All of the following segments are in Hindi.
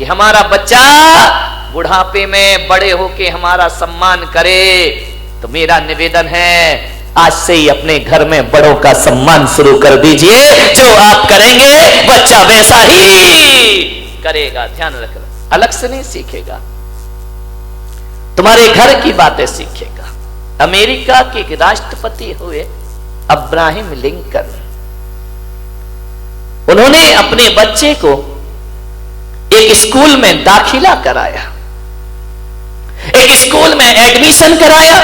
हमारा बच्चा बुढ़ापे में बड़े होके हमारा सम्मान करे। तो मेरा निवेदन है, आज से ही अपने घर में बड़ों का सम्मान शुरू कर दीजिए। जो आप करेंगे बच्चा वैसा ही करेगा। ध्यान रखना, अलग से नहीं सीखेगा, तुम्हारे घर की बातें सीखेगा। अमेरिका के एक राष्ट्रपति हुए अब्राहम लिंकन, उन्होंने अपने बच्चे को एक स्कूल में दाखिला कराया, एक स्कूल में एडमिशन कराया।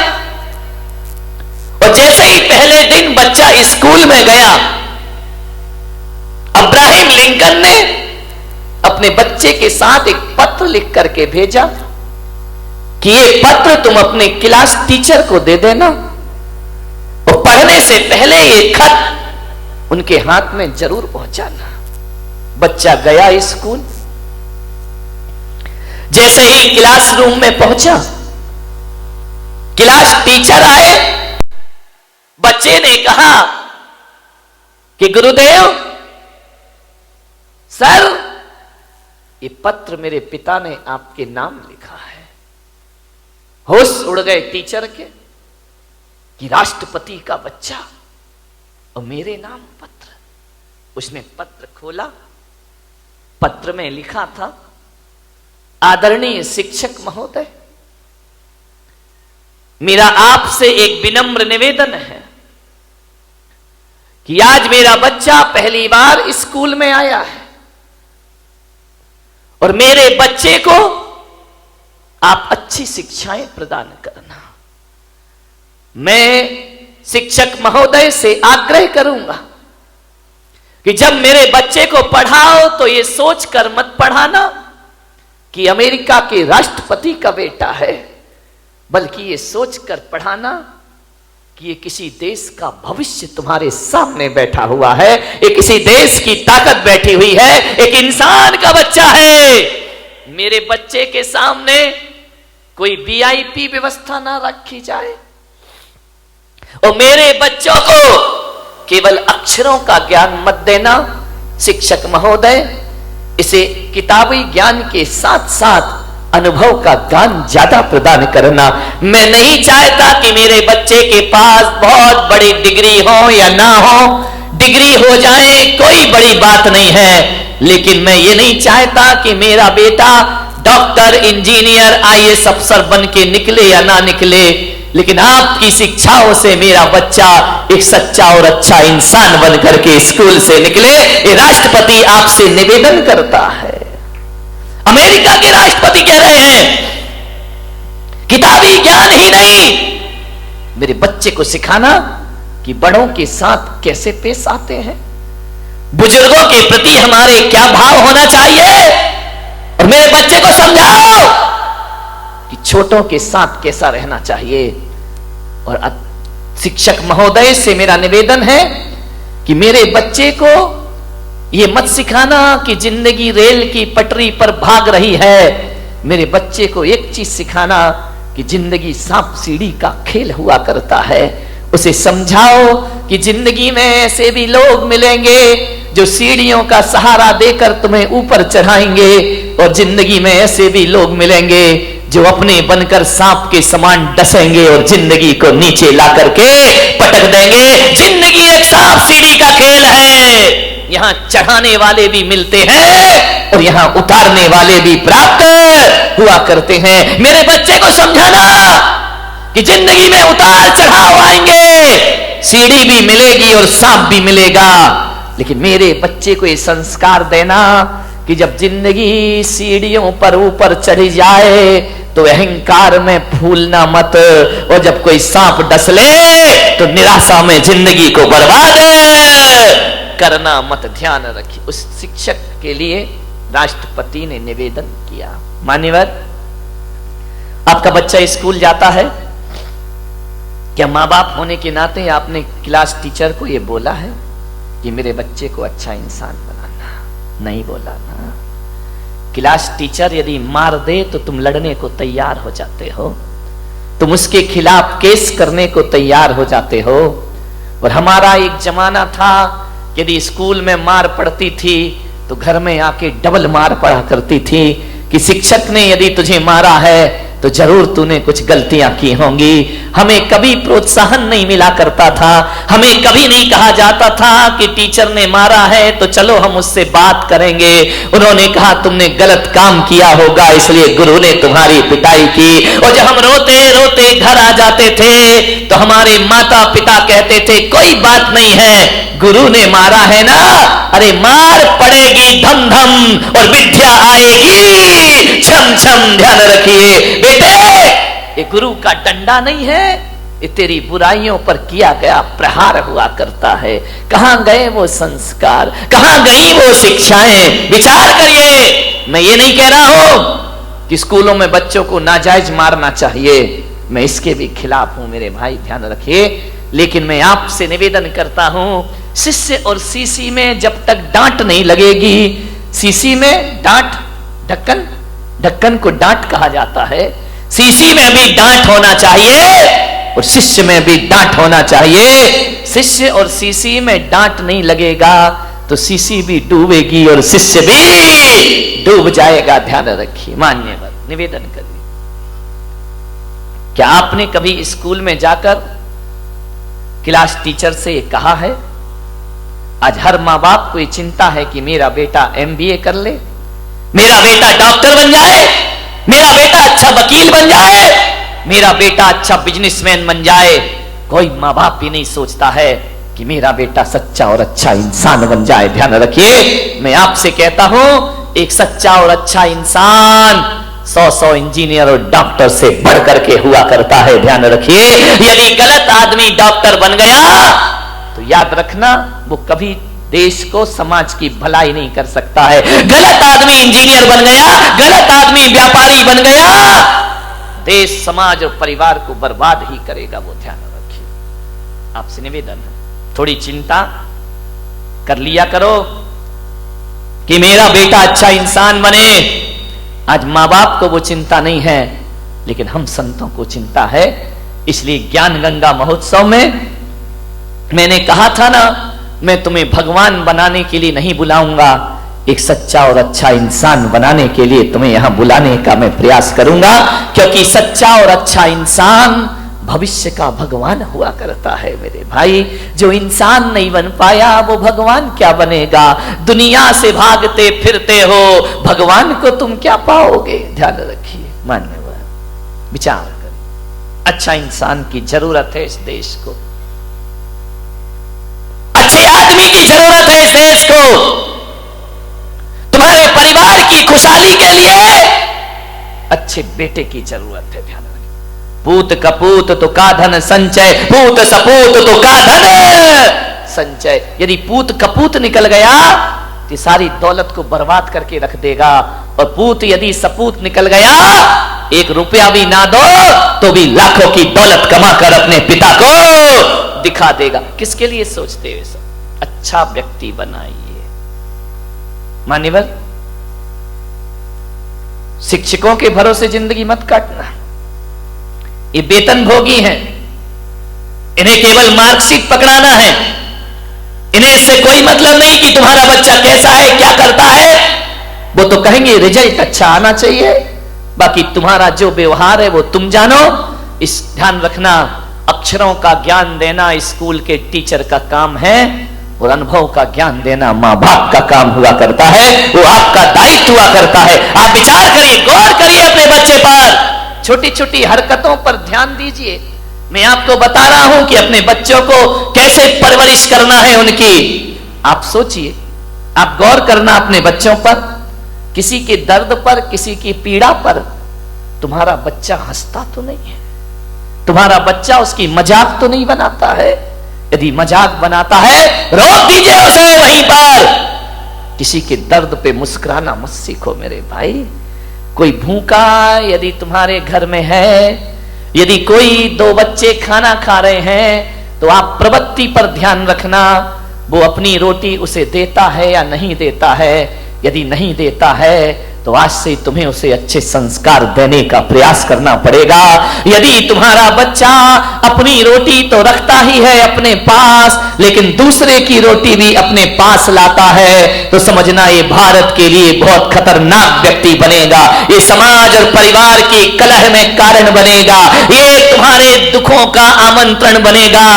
और जैसे ही पहले दिन बच्चा स्कूल में गया, अब्राहम लिंकन ने अपने बच्चे के साथ एक पत्र लिख करके भेजा कि ये पत्र तुम अपने क्लास टीचर को दे देना, और पढ़ने से पहले ये खत उनके हाथ में जरूर पहुंचाना। बच्चा गया स्कूल, जैसे ही क्लासरूम में पहुंचा, क्लास टीचर आए, बच्चे ने कहा कि गुरुदेव सर, ये पत्र मेरे पिता ने आपके नाम लिखा है। होश उड़ गए टीचर के कि राष्ट्रपति का बच्चा और मेरे नाम पत्र। उसने पत्र खोला, पत्र में लिखा था, आदरणीय शिक्षक महोदय, मेरा आपसे एक विनम्र निवेदन है कि आज मेरा बच्चा पहली बार स्कूल में आया है और मेरे बच्चे को आप अच्छी शिक्षाएं प्रदान करना। मैं शिक्षक महोदय से आग्रह करूंगा कि जब मेरे बच्चे को पढ़ाओ तो ये सोचकर मत पढ़ाना कि अमेरिका के राष्ट्रपति का बेटा है, बल्कि ये सोचकर पढ़ाना कि ये किसी देश का भविष्य तुम्हारे सामने बैठा हुआ है, ये किसी देश की ताकत बैठी हुई है, एक इंसान का बच्चा है। मेरे बच्चे के सामने कोई वीआईपी व्यवस्था ना रखी जाए और मेरे बच्चों को केवल अक्षरों का ज्ञान मत देना। शिक्षक महोदय, इसे किताबी ज्ञान के साथ साथ अनुभव का ज्ञान ज्यादा प्रदान करना। मैं नहीं चाहता कि मेरे बच्चे के पास बहुत बड़ी डिग्री हो या ना हो, डिग्री हो जाए कोई बड़ी बात नहीं है, लेकिन मैं ये नहीं चाहता कि मेरा बेटा डॉक्टर, इंजीनियर, आईएएस अफसर बन के निकले या ना निकले, लेकिन आपकी शिक्षाओं से मेरा बच्चा एक सच्चा और अच्छा इंसान बन करके स्कूल से निकले। ये राष्ट्रपति आपसे निवेदन करता है। अमेरिका के राष्ट्रपति कह रहे हैं किताबी ज्ञान ही नहीं, मेरे बच्चे को सिखाना कि बड़ों के साथ कैसे पेश आते हैं, बुजुर्गों के प्रति हमारे क्या भाव होना चाहिए, और मेरे बच्चे को समझाओ कि छोटों के साथ कैसा रहना चाहिए। और शिक्षक महोदय से मेरा निवेदन है कि मेरे बच्चे को ये मत सिखाना कि जिंदगी रेल की पटरी पर भाग रही है। मेरे बच्चे को एक चीज सिखाना कि जिंदगी सांप सीढ़ी का खेल हुआ करता है। उसे समझाओ कि जिंदगी में ऐसे भी लोग मिलेंगे जो सीढ़ियों का सहारा देकर तुम्हें ऊपर चढ़ाएंगे, और जिंदगी में ऐसे भी लोग मिलेंगे जो अपने बनकर सांप के समान डसेंगे और जिंदगी को नीचे ला करके पटक देंगे। जिंदगी एक सांप सीढ़ी का खेल है। यहां चढ़ाने वाले भी मिलते हैं और यहां उतारने वाले भी प्राप्त हुआ करते हैं। मेरे बच्चे को समझाना कि जिंदगी में उतार चढ़ाव आएंगे, सीढ़ी भी मिलेगी और सांप भी मिलेगा, लेकिन मेरे बच्चे को ये संस्कार देना कि जब जिंदगी सीढ़ियों पर ऊपर चढ़ी जाए तो अहंकार में फूलना मत, और जब कोई सांप डस ले तो निराशा में जिंदगी को बर्बाद करना मत। ध्यान रखिए। उस शिक्षक के लिए राष्ट्रपति ने निवेदन किया। मान्यवर, आपका बच्चा स्कूल जाता है, क्या माँ बाप होने के नाते आपने क्लास टीचर को यह बोला है कि मेरे बच्चे को अच्छा इंसान बनाना? नहीं बोला ना। क्लास टीचर यदि मार दे तो तुम लड़ने को तैयार हो जाते हो, तुम उसके खिलाफ केस करने को तैयार हो जाते हो। और हमारा एक जमाना था, यदि स्कूल में मार पड़ती थी तो घर में आके डबल मार पड़ा करती थी। कि शिक्षक ने यदि तुझे मारा है तो जरूर तूने कुछ गलतियां की होंगी। हमें कभी प्रोत्साहन नहीं मिला करता था, हमें कभी नहीं कहा जाता था कि टीचर ने मारा है तो चलो हम उससे बात करेंगे। उन्होंने कहा तुमने गलत काम किया होगा इसलिए गुरु ने तुम्हारी पिटाई की। और जब हम रोते रोते घर आ जाते थे तो हमारे माता पिता कहते थे कोई बात नहीं है, गुरु ने मारा है ना, अरे मार पड़ेगी धम धम और विद्या आएगी छम छम। ध्यान रखिए बेटे, ये गुरु का डंडा नहीं है, ये तेरी बुराइयों पर किया गया प्रहार हुआ करता है। कहां गए वो संस्कार, कहां गई वो शिक्षाएं? विचार करिए। मैं ये नहीं कह रहा हूं कि स्कूलों में बच्चों को नाजायज मारना चाहिए, मैं इसके भी खिलाफ हूं मेरे भाई, ध्यान रखिए। लेकिन मैं आपसे निवेदन करता हूं, शिष्य और सीसी में जब तक डांट नहीं लगेगी, सीसी में डांट, ढक्कन, ढक्कन को डांट कहा जाता है, सीसी में भी डांट होना चाहिए और शिष्य में भी डांट होना चाहिए। शिष्य और सीसी में डांट नहीं लगेगा तो सीसी भी डूबेगी और शिष्य भी डूब जाएगा। ध्यान रखिए, मान्यवर निवेदन करिए। क्या आपने कभी स्कूल में जाकर क्लास टीचर से कहा है? आज हर मां बाप को ये चिंता है कि मेरा बेटा MBA कर ले, मेरा बेटा डॉक्टर बन जाए, मेरा बेटा अच्छा वकील बन जाए, मेरा बेटा अच्छा बिजनेसमैन बन जाए। कोई मां बाप भी नहीं सोचता है कि मेरा बेटा सच्चा और अच्छा इंसान बन जाए। ध्यान रखिए, मैं आपसे कहता हूं एक सच्चा और अच्छा इंसान 100 इंजीनियर और डॉक्टर से बढ़ करके हुआ करता है। ध्यान रखिए, यदि गलत आदमी डॉक्टर बन गया तो याद रखना वो कभी देश को, समाज की भलाई नहीं कर सकता है। गलत आदमी इंजीनियर बन गया, गलत आदमी व्यापारी बन गया, देश, समाज और परिवार को बर्बाद ही करेगा वो। ध्यान रखिए, आपसे निवेदन है थोड़ी चिंता कर लिया करो कि मेरा बेटा अच्छा इंसान बने। आज मां बाप को वो चिंता नहीं है, लेकिन हम संतों को चिंता है। इसलिए ज्ञान गंगा महोत्सव में मैंने कहा था ना, मैं तुम्हें भगवान बनाने के लिए नहीं बुलाऊंगा, एक सच्चा और अच्छा इंसान बनाने के लिए तुम्हें यहां बुलाने का मैं प्रयास करूंगा। क्योंकि सच्चा और अच्छा इंसान भविष्य का भगवान हुआ करता है मेरे भाई। जो इंसान नहीं बन पाया वो भगवान क्या बनेगा? दुनिया से भागते फिरते हो, भगवान को तुम क्या पाओगे? ध्यान रखिए, मान्यवर विचार करें। अच्छा इंसान की जरूरत है इस देश को, अच्छे आदमी की जरूरत है इस देश को। तुम्हारे परिवार की खुशहाली के लिए अच्छे बेटे की जरूरत है। ध्यान रखिए, पूत कपूत तो का धन संचय, पूत सपूत तो का धन संचय। यदि पूत कपूत निकल गया तो सारी दौलत को बर्बाद करके रख देगा, और पूत यदि सपूत निकल गया, 1 रुपया भी ना दो तो भी लाखों की दौलत कमा कर अपने पिता को दिखा देगा। किसके लिए सोचते हो सब? अच्छा व्यक्ति बनाइए। मान्यवर, शिक्षकों के भरोसे जिंदगी मत काटना, ये वेतन भोगी हैं, इन्हें केवल मार्कशीट पकड़ाना है, इन्हें इससे कोई मतलब नहीं कि तुम्हारा बच्चा कैसा है, क्या करता है। वो तो कहेंगे रिजल्ट अच्छा आना चाहिए, बाकी तुम्हारा जो व्यवहार है वो तुम जानो। इस ध्यान रखना, अक्षरों का ज्ञान देना स्कूल के टीचर का काम है, और अनुभव का ज्ञान देना मां बाप का काम हुआ करता है, वो आपका दायित्व हुआ करता है। आप विचार करिए, गौर करिए अपने बच्चे पर, छोटी छोटी हरकतों पर ध्यान दीजिए। मैं आपको बता रहा हूं कि अपने बच्चों को कैसे परवरिश करना है उनकी। आप सोचिए, आप गौर करना अपने बच्चों पर, किसी के दर्द पर, किसी की पीड़ा पर तुम्हारा बच्चा हंसता तो नहीं है, तुम्हारा बच्चा उसकी मजाक तो नहीं बनाता है। यदि मजाक बनाता है रोक दीजिए उसे वहीं पर। किसी के दर्द पे मुस्कुराना मत सीखो मेरे भाई। कोई भूखा यदि तुम्हारे घर में है, यदि कोई 2 बच्चे खाना खा रहे हैं, तो आप प्रवृत्ति पर ध्यान रखना, वो अपनी रोटी उसे देता है या नहीं देता है। यदि नहीं देता है तो आज से तुम्हें उसे अच्छे संस्कार देने का प्रयास करना पड़ेगा। यदि तुम्हारा बच्चा अपनी रोटी तो रखता ही है अपने पास, लेकिन दूसरे की रोटी भी अपने पास लाता है, तो समझना ये भारत के लिए बहुत खतरनाक व्यक्ति बनेगा। ये समाज और परिवार की कलह में कारण बनेगा। ये तुम्हारे दुखों का आमंत्रण बनेगा।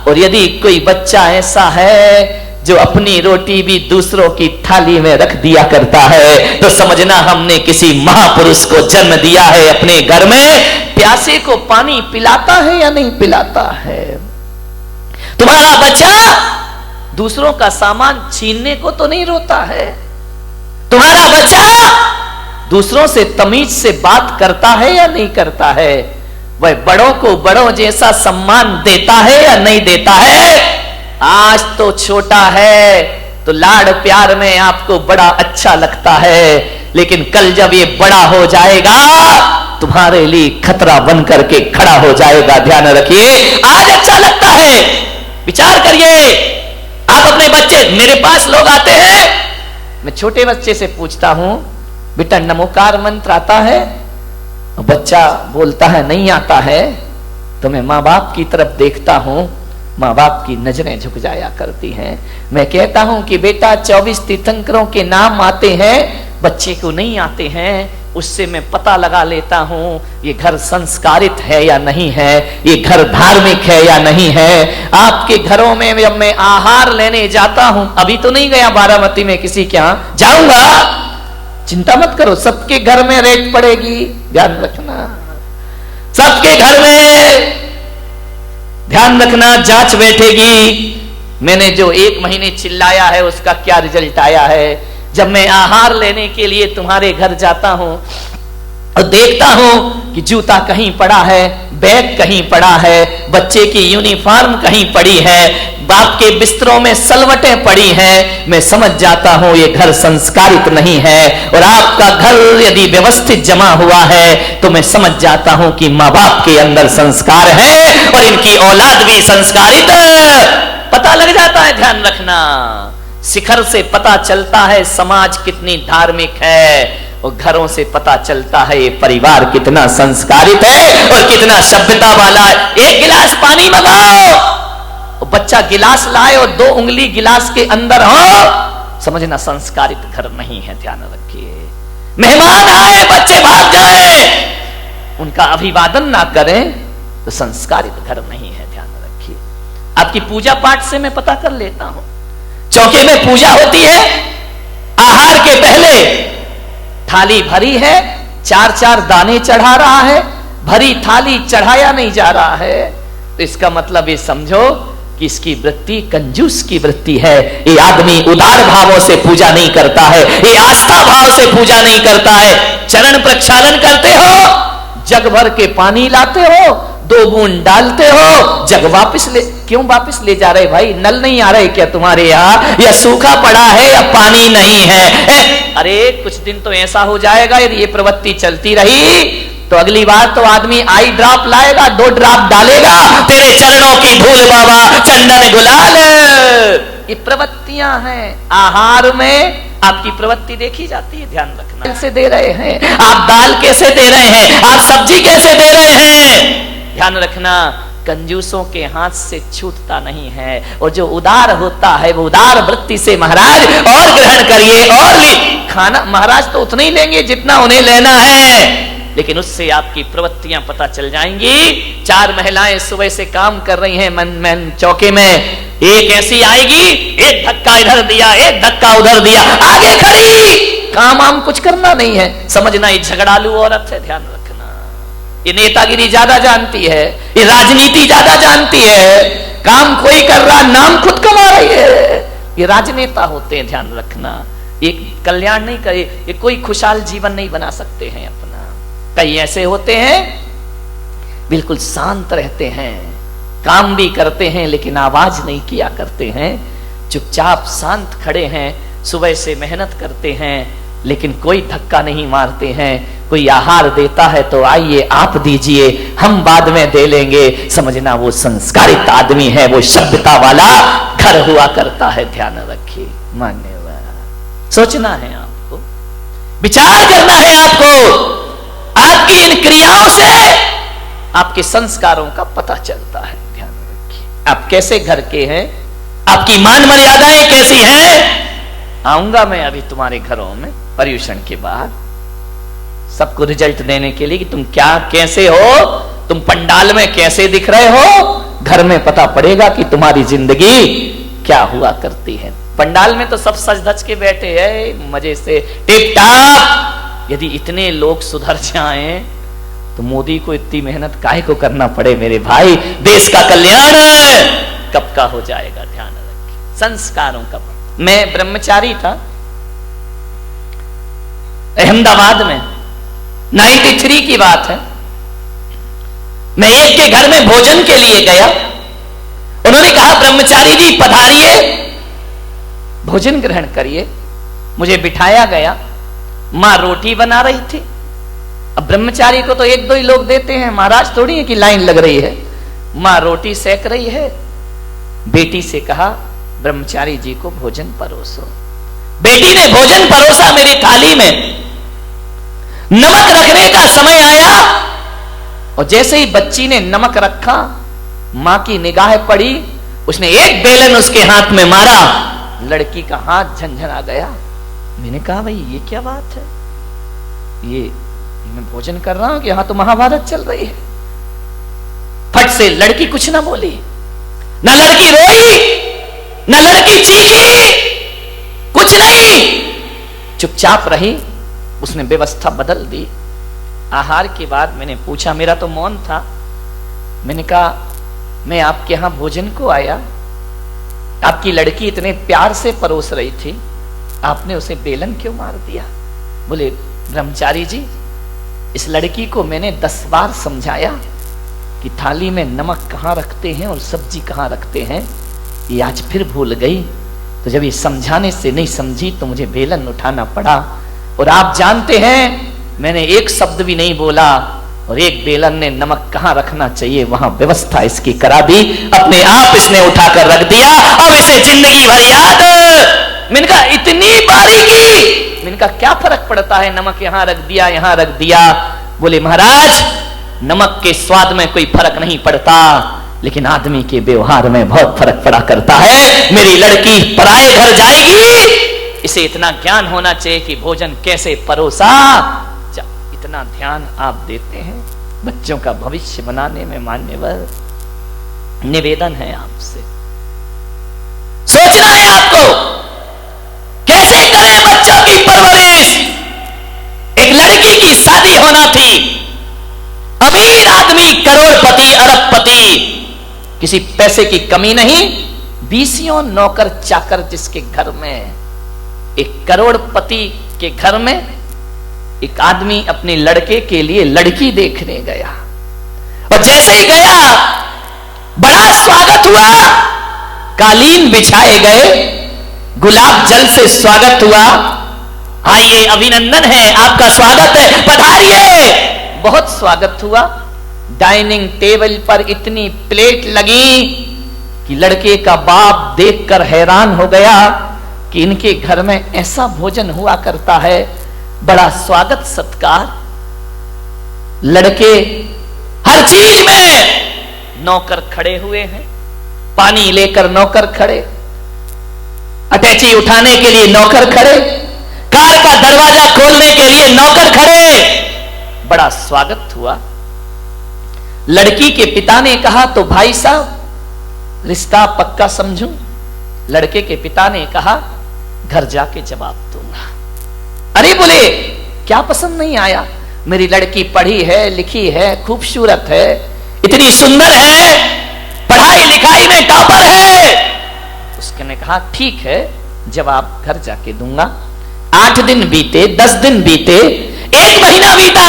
और यदि कोई बच्चा ऐसा है जो अपनी रोटी भी दूसरों की थाली में रख दिया करता है, तो समझना हमने किसी महापुरुष को जन्म दिया है अपने घर में। प्यासे को पानी पिलाता है या नहीं पिलाता है? तुम्हारा बच्चा दूसरों का सामान छीनने को तो नहीं रोता है? तुम्हारा बच्चा दूसरों से तमीज से बात करता है या नहीं करता है? वह बड़ों को बड़ों जैसा सम्मान देता है या नहीं देता है? आज तो छोटा है तो लाड़ प्यार में आपको बड़ा अच्छा लगता है, लेकिन कल जब ये बड़ा हो जाएगा तुम्हारे लिए खतरा बन करके खड़ा हो जाएगा। ध्यान रखिए, आज अच्छा लगता है, विचार करिए। आप अपने बच्चे, मेरे पास लोग आते हैं, मैं छोटे बच्चे से पूछता हूं, बेटा नमोकार मंत्र आता है? बच्चा बोलता है नहीं आता है। तो मैं माँ बाप की तरफ देखता हूं, माँ बाप की नजरें झुक जाया करती हैं। मैं कहता हूं कि बेटा 24 तीर्थंकरों के नाम आते हैं, बच्चे को नहीं आते हैं। उससे मैं पता लगा लेता हूं ये घर संस्कारित है या नहीं है, ये घर धार्मिक है या नहीं है। आपके घरों में जब मैं आहार लेने जाता हूं, अभी तो नहीं गया बारामती में किसी के यहां, जाऊंगा, चिंता मत करो, सबके घर में रेट पड़ेगी, ध्यान रखना। सबके घर में ध्यान रखना, जांच बैठेगी। मैंने जो 1 महीने चिल्लाया है उसका क्या रिजल्ट आया है। जब मैं आहार लेने के लिए तुम्हारे घर जाता हूं और देखता हूं कि जूता कहीं पड़ा है, बैग कहीं पड़ा है, बच्चे की यूनिफॉर्म कहीं पड़ी है, बाप के बिस्तरों में सलवटें पड़ी हैं, मैं समझ जाता हूं ये घर संस्कारित नहीं है। और आपका घर यदि व्यवस्थित जमा हुआ है तो मैं समझ जाता हूं कि माँ बाप के अंदर संस्कार है और इनकी औलाद भी संस्कारित पता लग जाता है। ध्यान रखना, शिखर से पता चलता है समाज कितनी धार्मिक है, और घरों से पता चलता है ये परिवार कितना संस्कारित है और कितना सभ्यता वाला है। 1 गिलास पानी मंगाओ, बच्चा गिलास लाए और 2 उंगली गिलास के अंदर हो, समझना संस्कारित घर नहीं है। ध्यान रखिए, मेहमान आए बच्चे भाग जाए, उनका अभिवादन ना करें तो संस्कारित घर नहीं है। ध्यान रखिए, आपकी पूजा पाठ से मैं पता कर लेता हूं। चौके में पूजा होती है, आहार के पहले थाली भरी है, 4-4 दाने चढ़ा रहा है, भरी थाली चढ़ाया नहीं जा रहा है, तो इसका मतलब ये समझो कि इसकी वृत्ति कंजूस की वृत्ति है। ये आदमी उदार भावों से पूजा नहीं करता है, ये आस्था भाव से पूजा नहीं करता है। चरण प्रक्षालन करते हो, जग भर के पानी लाते हो, 2 बूंद डालते हो, जग वापस ले, क्यों वापस ले जा रहे भाई? नल नहीं आ रहे क्या तुम्हारे यहाँ, या सूखा पड़ा है या पानी नहीं है? अरे कुछ दिन तो ऐसा हो जाएगा यदि ये प्रवृत्ति चलती रही तो अगली बार तो आदमी आई ड्रॉप लाएगा, 2 ड्रॉप डालेगा, तेरे चरणों की धूल बाबा, चंदन गुलाल। ये प्रवृत्तियां हैं, आहार में आपकी प्रवृत्ति देखी जाती है। ध्यान रखना, कैसे दे रहे हैं आप, दाल कैसे दे रहे हैं आप, सब्जी कैसे दे रहे हैं। ध्यान रखना, कंजूसों के हाथ से छूटता नहीं है, और जो उदार होता है वो उदार वृत्ति से महाराज और ग्रहण करिए और ली। खाना महाराज तो उतना ही लेंगे जितना उन्हें लेना है, लेकिन उससे आपकी प्रवृत्तियां पता चल जाएंगी। 4 महिलाएं सुबह से काम कर रही हैं मन चौके में, एक ऐसी आएगी, एक धक्का इधर दिया, एक धक्का उधर दिया, आगे खड़ी, काम आम कुछ करना नहीं है, समझना ये झगड़ालू औरत है। ध्यान रखना, ये नेतागिरी ज्यादा जानती है, ये राजनीति ज्यादा जानती है, काम कोई कर रहा, नाम खुद कमा रही है, ये राजनेता होते हैं। ध्यान रखना, ये कल्याण नहीं करे, ये कोई खुशहाल जीवन नहीं बना सकते हैं अपना। कई ऐसे होते हैं बिल्कुल शांत रहते हैं, काम भी करते हैं लेकिन आवाज नहीं किया करते हैं, चुपचाप शांत खड़े हैं, सुबह से मेहनत करते हैं लेकिन कोई धक्का नहीं मारते हैं। कोई आहार देता है तो आइए आप दीजिए, हम बाद में दे लेंगे, समझना वो संस्कारित आदमी है, वो सभ्यता वाला घर हुआ करता है। ध्यान रखिए, मान्यवर, सोचना है आप। विचार करना है आपको। आपकी इन क्रियाओं से आपके संस्कारों का पता चलता है। ध्यान रखिए, आप कैसे घर के हैं, आपकी मान मर्यादाएं कैसी हैं। आऊंगा मैं अभी तुम्हारे घरों में पर्युषण के बाद सबको रिजल्ट देने के लिए कि तुम क्या कैसे हो, तुम पंडाल में कैसे दिख रहे हो, घर में पता पड़ेगा कि तुम्हारी जिंदगी क्या हुआ करती है। पंडाल में तो सब सज धज के बैठे हैं मजे से टिप टाप। यदि इतने लोग सुधर जाएं तो मोदी को इतनी मेहनत काहे को करना पड़े मेरे भाई। देश का कल्याण कब का हो जाएगा। ध्यान रखिए, संस्कारों का। मैं ब्रह्मचारी था अहमदाबाद में, 93 की बात है। मैं एक के घर में भोजन के लिए गया। उन्होंने कहा ब्रह्मचारी जी पधारिए, भोजन ग्रहण करिए। मुझे बिठाया गया। मां रोटी बना रही थी। अब ब्रह्मचारी को तो एक दो ही लोग देते हैं, महाराज थोड़ी है कि लाइन लग रही है। मां रोटी सेक रही है। बेटी से कहा ब्रह्मचारी जी को भोजन परोसो। बेटी ने भोजन परोसा मेरी थाली में। नमक रखने का समय आया और जैसे ही बच्ची ने नमक रखा, मां की निगाह पड़ी, उसने एक बेलन उसके हाथ में मारा। लड़की का हाथ झंझना गया। मैंने कहा भाई ये क्या बात है, ये मैं भोजन कर रहा हूं कि यहां तो महाभारत चल रही है। फट से लड़की कुछ ना बोली, न लड़की रोई न लड़की चीखी, कुछ नहीं, चुपचाप रही। उसने व्यवस्था बदल दी। आहार के बाद मैंने पूछा, मेरा तो मौन था। मैंने कहा मैं आपके यहां भोजन को आया, आपकी लड़की इतने प्यार से परोस रही थी, आपने उसे बेलन क्यों मार दिया। बोले ब्रह्मचारी जी इस लड़की को मैंने 10 बार समझाया कि थाली में नमक कहाँ रखते हैं और सब्जी कहाँ रखते हैं, ये आज फिर भूल गई। तो जब ये समझाने से नहीं समझी तो मुझे बेलन उठाना पड़ा। और आप जानते हैं मैंने एक शब्द भी नहीं बोला और एक बेलन ने नमक कहाँ रखना चाहिए वहां व्यवस्था इसकी करा दी। अपने आप इसने उठाकर रख दिया। अब इसे जिंदगी भर याद। मैंने कहा इतनी बारीकी। मैंने कहा क्या फर्क पड़ता है, नमक यहां रख दिया यहां रख दिया। बोले महाराज नमक के स्वाद में कोई फर्क नहीं पड़ता, लेकिन आदमी के व्यवहार में बहुत फर्क पड़ा करता है। मेरी लड़की पराए घर जाएगी, इसे इतना ज्ञान होना चाहिए कि भोजन कैसे परोसा। इतना ध्यान आप देते हैं बच्चों का भविष्य बनाने में। मान्यवर निवेदन है आपसे, सोचना है आपको कैसे करें बच्चों की परवरिश। एक लड़की की शादी होना थी, अमीर आदमी करोड़पति अरबपति, किसी पैसे की कमी नहीं। 20 नौकर चाकर जिसके घर में, एक करोड़पति के घर में एक आदमी अपने लड़के के लिए लड़की देखने गया। और जैसे ही गया बड़ा स्वागत हुआ, कालीन बिछाए गए, गुलाब जल से स्वागत हुआ। आइए अभिनंदन है, आपका स्वागत है, पधारिए। बहुत स्वागत हुआ। डाइनिंग टेबल पर इतनी प्लेट लगी कि लड़के का बाप देखकर हैरान हो गया कि इनके घर में ऐसा भोजन हुआ करता है। बड़ा स्वागत सत्कार, लड़के हर चीज में, नौकर खड़े हुए हैं, पानी लेकर नौकर खड़े, अटैची उठाने के लिए नौकर खड़े, कार का दरवाजा खोलने के लिए नौकर खड़े। बड़ा स्वागत हुआ। लड़की के पिता ने कहा तो भाई साहब रिश्ता पक्का समझूं। लड़के के पिता ने कहा घर जाके जवाब दूंगा। अरे बोले क्या पसंद नहीं आया, मेरी लड़की पढ़ी है लिखी है, खूबसूरत है, इतनी सुंदर है, पढ़ाई लिखाई में टॉपर है। उसने कहा ठीक है जवाब घर जाके दूंगा। 8 दिन बीते, 10 दिन बीते, 1 महीना बीता,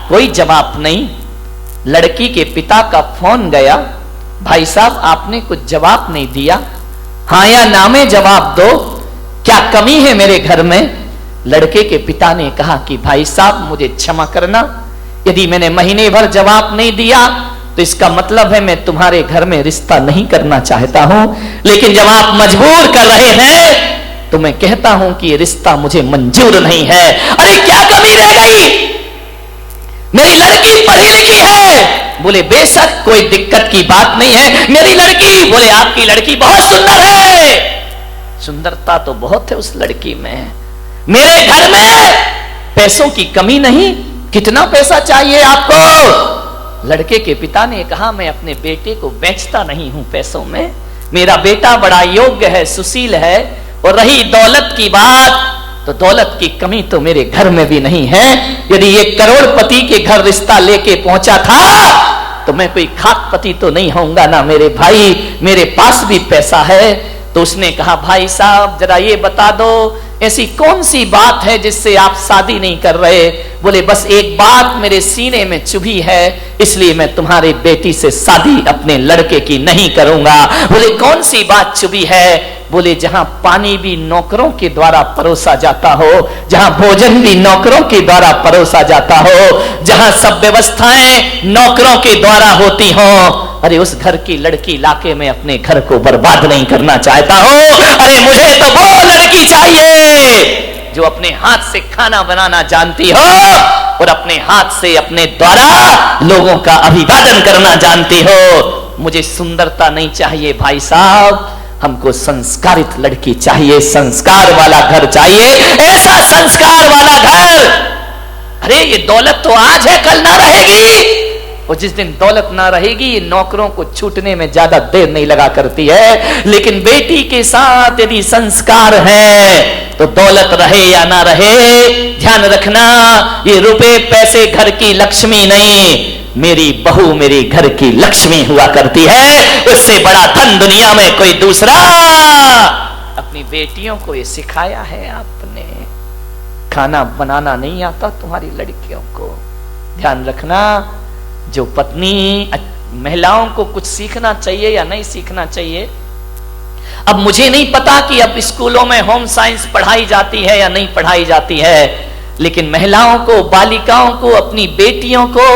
कोई जवाब नहीं। लड़की के पिता का फोन गया, भाई साहब आपने कुछ जवाब नहीं दिया, हाँ या ना में जवाब दो, क्या कमी है मेरे घर में। लड़के के पिता ने कहा कि भाई साहब मुझे क्षमा करना, यदि मैंने महीने भर जवाब नहीं दिया तो इसका मतलब है मैं तुम्हारे घर में रिश्ता नहीं करना चाहता हूं, लेकिन जब आप मजबूर कर रहे हैं तो मैं कहता हूं कि ये रिश्ता मुझे मंजूर नहीं है। अरे क्या कमी रह गई, मेरी लड़की पढ़ी लिखी है। बोले बेशक कोई दिक्कत की बात नहीं है मेरी लड़की। बोले आपकी लड़की बहुत सुंदर है। सुंदरता तो बहुत है उस लड़की में। मेरे घर में पैसों की कमी नहीं, कितना पैसा चाहिए आपको? लड़के के पिता ने कहा मैं अपने बेटे को बेचता नहीं हूं पैसों में, मेरा बेटा बड़ा योग्य है, सुशील है। और रही दौलत की बात, तो दौलत की कमी तो मेरे घर में भी नहीं है। यदि ये करोड़पति के घर रिश्ता लेके पहुंचा था तो मैं कोई खाकपति तो नहीं होऊंगा ना मेरे भाई, मेरे पास भी पैसा है। तो उसने कहा भाई साहब जरा ये बता दो ऐसी कौन सी बात है जिससे आप शादी नहीं कर रहे? बोले बस एक बात मेरे सीने में चुभी है, इसलिए मैं तुम्हारी बेटी से शादी अपने लड़के की नहीं करूंगा। बोले कौन सी बात चुभी है? बोले जहां पानी भी नौकरों के द्वारा परोसा जाता हो, जहां भोजन भी नौकरों के द्वारा परोसा जाता हो, जहां सब व्यवस्थाएं नौकरों के द्वारा होती हो, अरे उस घर की लड़की लाके मैं अपने घर को बर्बाद नहीं करना चाहता हूं। अरे मुझे तो वो लड़की चाहिए जो अपने हाथ से खाना बनाना जानती हो और अपने हाथ से अपने द्वारा लोगों का अभिवादन करना जानती हो। मुझे सुंदरता नहीं चाहिए भाई साहब, हमको संस्कारित लड़की चाहिए, संस्कार वाला घर चाहिए, ऐसा संस्कार वाला घर। अरे ये दौलत तो आज है कल ना रहेगी, और जिस दिन दौलत ना रहेगी ये नौकरों को छूटने में ज्यादा देर नहीं लगा करती है। लेकिन बेटी के साथ यदि संस्कार है तो दौलत रहे या ना रहे, ध्यान रखना ये रुपए पैसे घर की लक्ष्मी नहीं, मेरी बहू मेरी घर की लक्ष्मी हुआ करती है। उससे बड़ा धन दुनिया में कोई दूसरा। अपनी बेटियों को ये सिखाया है आपने, खाना बनाना नहीं आता तुम्हारी लड़कियों को। ध्यान रखना जो पत्नी, महिलाओं को कुछ सीखना चाहिए या नहीं सीखना चाहिए। अब मुझे नहीं पता कि अब स्कूलों में होम साइंस पढ़ाई जाती है या नहीं पढ़ाई जाती है, लेकिन महिलाओं को, बालिकाओं को, अपनी बेटियों को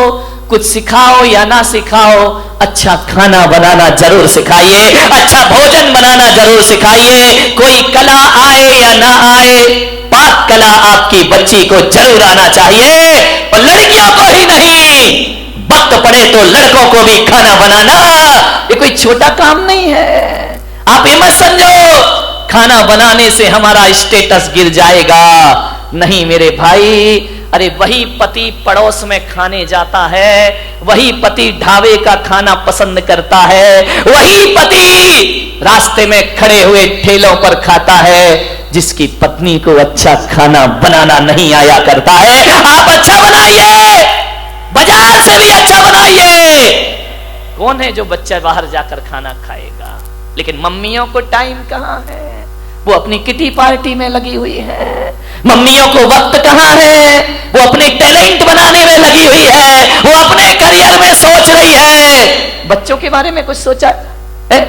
कुछ सिखाओ या ना सिखाओ, अच्छा खाना बनाना जरूर सिखाइए, अच्छा भोजन बनाना जरूर सिखाइए। कोई कला आए या ना आए, पाक कला आपकी बच्ची को जरूर आना चाहिए। और लड़कियों को ही नहीं, वक्त पड़े तो लड़कों को भी खाना बनाना ये कोई छोटा काम नहीं है। आप ये मत समझो खाना बनाने से हमारा स्टेटस गिर जाएगा, नहीं मेरे भाई। अरे वही पति पड़ोस में खाने जाता है, वही पति ढाबे का खाना पसंद करता है, वही पति रास्ते में खड़े हुए ठेलों पर खाता है जिसकी पत्नी को अच्छा खाना बनाना नहीं आया करता है। आप अच्छा बनाइए, बाजार से भी अच्छा बनाइए। कौन है जो बच्चा बाहर जाकर खाना खाएगा? लेकिन मम्मियों को टाइम कहां है, वो अपनी किटी पार्टी में लगी हुई है। मम्मियों को वक्त कहां है, वो अपने टैलेंट बनाने में लगी हुई है, वो अपने करियर में सोच रही है। बच्चों के बारे में कुछ सोचा है?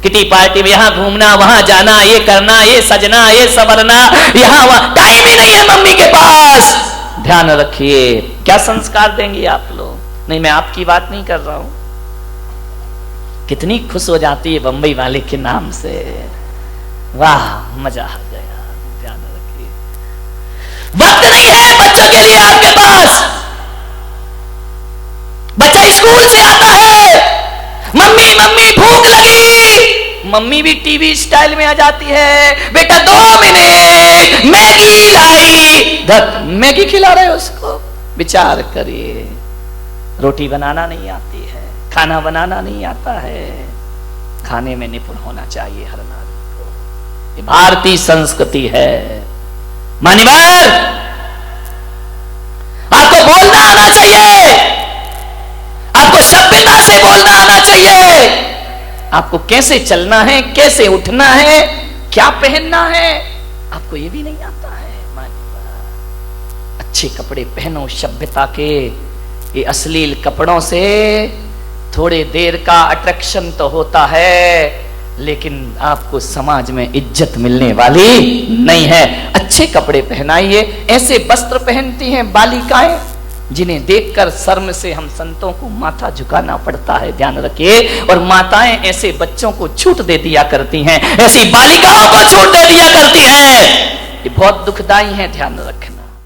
किटी पार्टी में यहाँ घूमना, वहां जाना, ये करना, ये सजना, ये संवरना, यहाँ वहां टाइम ही नहीं है मम्मी के पास। ध्यान रखिए, क्या संस्कार देंगे आप लोग? नहीं मैं आपकी बात नहीं कर रहा हूं। कितनी खुश हो जाती है बंबई वाले के नाम से, वाह मजा आ गया। ध्यान रखिए, वक्त नहीं है बच्चों के लिए आपके पास। बच्चा स्कूल से आता है, मम्मी मम्मी भूख लगी, मम्मी भी टीवी स्टाइल में आ जाती है, बेटा 2 मिनट मैगी लाई, मैगी खिला रहे हो उसको। विचार करिए, रोटी बनाना नहीं आती है, खाना बनाना नहीं आता है, खाने में निपुण होना चाहिए हर नारी को। ये भारतीय संस्कृति है। मान्यवर, आपको बोलना आना चाहिए, आपको सभ्यता से बोलना आना चाहिए, आपको कैसे चलना है, कैसे उठना है, क्या पहनना है, आपको ये भी नहीं आता है। मान्यवर, अच्छे कपड़े पहनो सभ्यता के। ये अश्लील कपड़ों से थोड़े देर का अट्रैक्शन तो होता है, लेकिन आपको समाज में इज्जत मिलने वाली नहीं है। अच्छे कपड़े पहनाइए। ऐसे वस्त्र पहनती हैं बालिकाएं जिन्हें देखकर शर्म से हम संतों को माथा झुकाना पड़ता है, ध्यान रखिए। और माताएं ऐसे बच्चों को छूट दे दिया करती हैं, ऐसी बालिकाओं को छूट दे दिया करती हैं, ये बहुत दुखदाई है, ध्यान रखें।